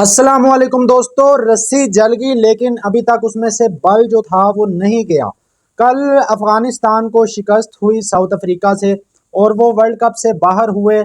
अस्सलाम वालेकुम दोस्तों। रस्सी जल गई लेकिन अभी तक उसमें से बल जो था वो नहीं गया। कल अफगानिस्तान को शिकस्त हुई साउथ अफ्रीका से और वो वर्ल्ड कप से बाहर हुए।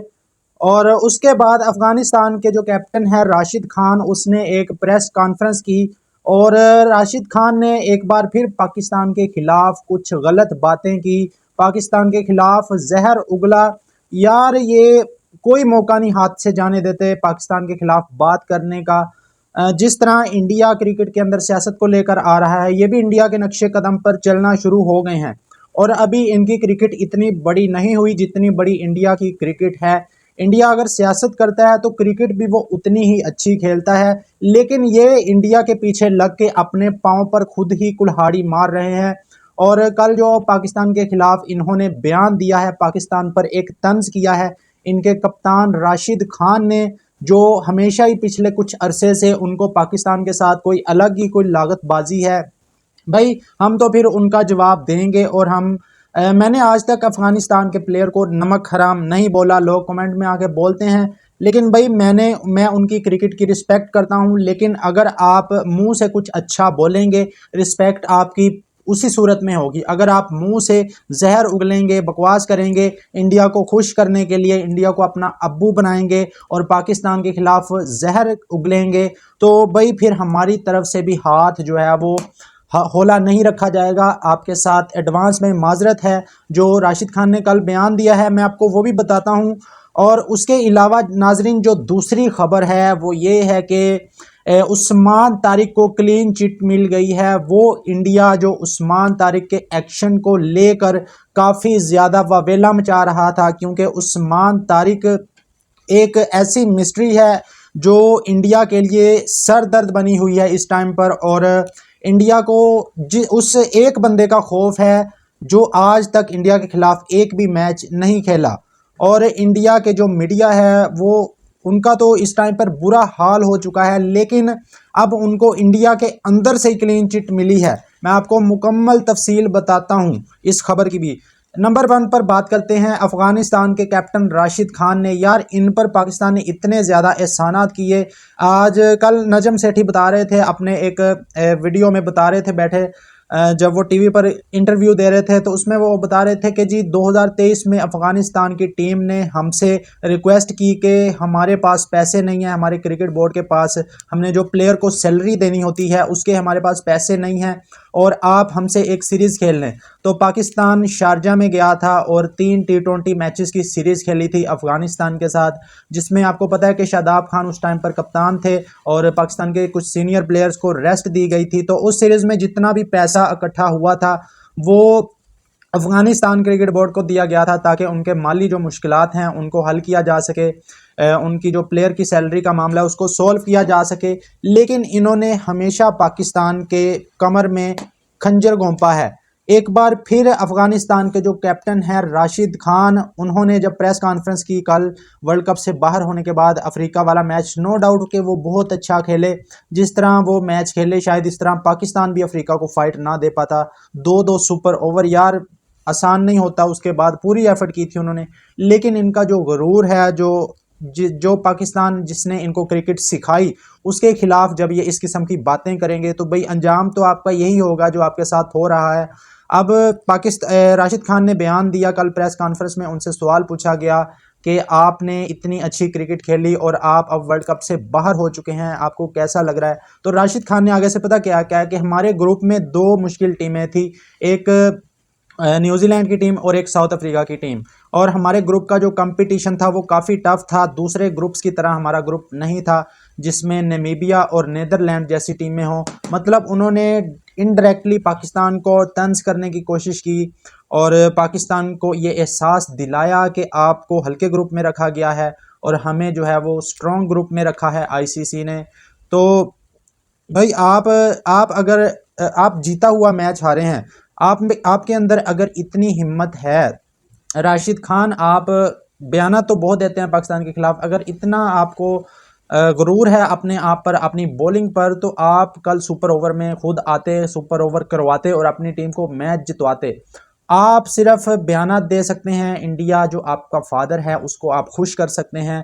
और उसके बाद अफगानिस्तान के जो कैप्टन है राशिद खान, उसने एक प्रेस कॉन्फ्रेंस की और राशिद खान ने एक बार फिर पाकिस्तान के खिलाफ कुछ गलत बातें की, पाकिस्तान के खिलाफ जहर उगला। यार ये कोई मौका नहीं हाथ से जाने देते पाकिस्तान के खिलाफ बात करने का। जिस तरह इंडिया क्रिकेट के अंदर सियासत को लेकर आ रहा है, ये भी इंडिया के नक्शे कदम पर चलना शुरू हो गए हैं। और अभी इनकी क्रिकेट इतनी बड़ी नहीं हुई जितनी बड़ी इंडिया की क्रिकेट है। इंडिया अगर सियासत करता है तो क्रिकेट भी वो उतनी ही अच्छी खेलता है, लेकिन ये इंडिया के पीछे लग के अपने पाँव पर खुद ही कुल्हाड़ी मार रहे हैं। और कल जो पाकिस्तान के खिलाफ इन्होंने बयान दिया है, पाकिस्तान पर एक तंज किया है इनके कप्तान राशिद खान ने, जो हमेशा ही पिछले कुछ अरसे से उनको पाकिस्तान के साथ कोई अलग ही कोई लागतबाजी है। भाई हम तो फिर उनका जवाब देंगे। और मैंने आज तक अफगानिस्तान के प्लेयर को नमक हराम नहीं बोला। लोग कमेंट में आके बोलते हैं, लेकिन भाई मैं उनकी क्रिकेट की रिस्पेक्ट करता हूं। लेकिन अगर आप मुंह से कुछ अच्छा बोलेंगे, रिस्पेक्ट आपकी उसी सूरत में होगी। अगर आप मुंह से जहर उगलेंगे, बकवास करेंगे, इंडिया को खुश करने के लिए इंडिया को अपना अब्बू बनाएंगे और पाकिस्तान के खिलाफ जहर उगलेंगे, तो भाई फिर हमारी तरफ से भी हाथ जो है वो होला नहीं रखा जाएगा। आपके साथ एडवांस में माजरत है। जो राशिद खान ने कल बयान दिया है मैं आपको वो भी बताता हूं। और उसके अलावा नाजरीन, जो दूसरी खबर है वो ये है कि उस्मान तारिक को क्लीन चिट मिल गई है। वो इंडिया जो उस्मान तारिक के एक्शन को लेकर काफ़ी ज़्यादा वावेला मचा रहा था, क्योंकि उस्मान तारिक एक ऐसी मिस्ट्री है जो इंडिया के लिए सर दर्द बनी हुई है इस टाइम पर। और इंडिया को उस एक बंदे का खौफ है जो आज तक इंडिया के खिलाफ एक भी मैच नहीं खेला। और इंडिया के जो मीडिया है वो उनका तो इस टाइम पर बुरा हाल हो चुका है, लेकिन अब उनको इंडिया के अंदर से ही क्लीन चिट मिली है। मैं आपको मुकम्मल तफसील बताता हूँ इस खबर की भी। नंबर 1 पर बात करते हैं अफगानिस्तान के कैप्टन राशिद खान ने। यार इन पर पाकिस्तान ने इतने ज़्यादा एहसानात किए। आज कल नजम सेठी बता रहे थे अपने एक वीडियो में, बता रहे थे बैठे जब वो टीवी पर इंटरव्यू दे रहे थे, तो उसमें वो बता रहे थे कि जी 2023 में अफगानिस्तान की टीम ने हमसे रिक्वेस्ट की कि हमारे पास पैसे नहीं है, हमारे क्रिकेट बोर्ड के पास, हमने जो प्लेयर को सैलरी देनी होती है उसके हमारे पास पैसे नहीं हैं और आप हमसे एक सीरीज़ खेल लें। तो पाकिस्तान शारजा में गया था और 3 T20 मैचेस की सीरीज़ खेली थी अफगानिस्तान के साथ, जिसमें आपको पता है कि शादाब खान उस टाइम पर कप्तान थे और पाकिस्तान के कुछ सीनियर प्लेयर्स को रेस्ट दी गई थी। तो उस सीरीज़ में जितना भी पैसा इकट्ठा हुआ था वो अफगानिस्तान क्रिकेट बोर्ड को दिया गया था, ताकि उनके माली जो मुश्किलात हैं उनको हल किया जा सके, उनकी जो प्लेयर की सैलरी का मामला है उसको सॉल्व किया जा सके। लेकिन इन्होंने हमेशा पाकिस्तान के कमर में खंजर घोंपा है। एक बार फिर अफगानिस्तान के जो कैप्टन हैं राशिद खान, उन्होंने जब प्रेस कॉन्फ्रेंस की कल वर्ल्ड कप से बाहर होने के बाद, अफ्रीका वाला मैच नो डाउट कि वो बहुत अच्छा खेले। जिस तरह वो मैच खेले शायद इस तरह पाकिस्तान भी अफ्रीका को फाइट ना दे पाता। 2-2 सुपर ओवर, यार आसान नहीं होता। उसके बाद पूरी एफर्ट की थी उन्होंने, लेकिन इनका जो गुरूर है, जो पाकिस्तान जिसने इनको क्रिकेट सिखाई उसके खिलाफ जब ये इस किस्म की बातें करेंगे तो भाई अंजाम तो आपका यही होगा जो आपके साथ हो रहा है। अब राशिद खान ने बयान दिया कल प्रेस कॉन्फ्रेंस में, उनसे सवाल पूछा गया कि आपने इतनी अच्छी क्रिकेट खेली और आप अब वर्ल्ड कप से बाहर हो चुके हैं, आपको कैसा लग रहा है? तो राशिद खान ने आगे से पता क्या है कि हमारे ग्रुप में 2 मुश्किल टीमें थी, एक न्यूजीलैंड की टीम और एक साउथ अफ्रीका की टीम। और हमारे ग्रुप का जो कंपटीशन था वो काफ़ी टफ था, दूसरे ग्रुप्स की तरह हमारा ग्रुप नहीं था जिसमें नामीबिया और नीदरलैंड जैसी टीमें हों। मतलब उन्होंने इनडायरेक्टली पाकिस्तान को तंज करने की कोशिश की और पाकिस्तान को ये एहसास दिलाया कि आपको हल्के ग्रुप में रखा गया है और हमें जो है वो स्ट्रॉन्ग ग्रुप में रखा है आईसीसी ने। तो भाई आप अगर आप जीता हुआ मैच हारे हैं, आपके अंदर अगर इतनी हिम्मत है, राशिद खान आप बयाना तो बहुत देते हैं पाकिस्तान के खिलाफ, अगर इतना आपको गुरूर है अपने आप पर, अपनी बॉलिंग पर, तो आप कल सुपर ओवर में खुद आते, सुपर ओवर करवाते और अपनी टीम को मैच जितवाते। आप सिर्फ बयाना दे सकते हैं, इंडिया जो आपका फादर है उसको आप खुश कर सकते हैं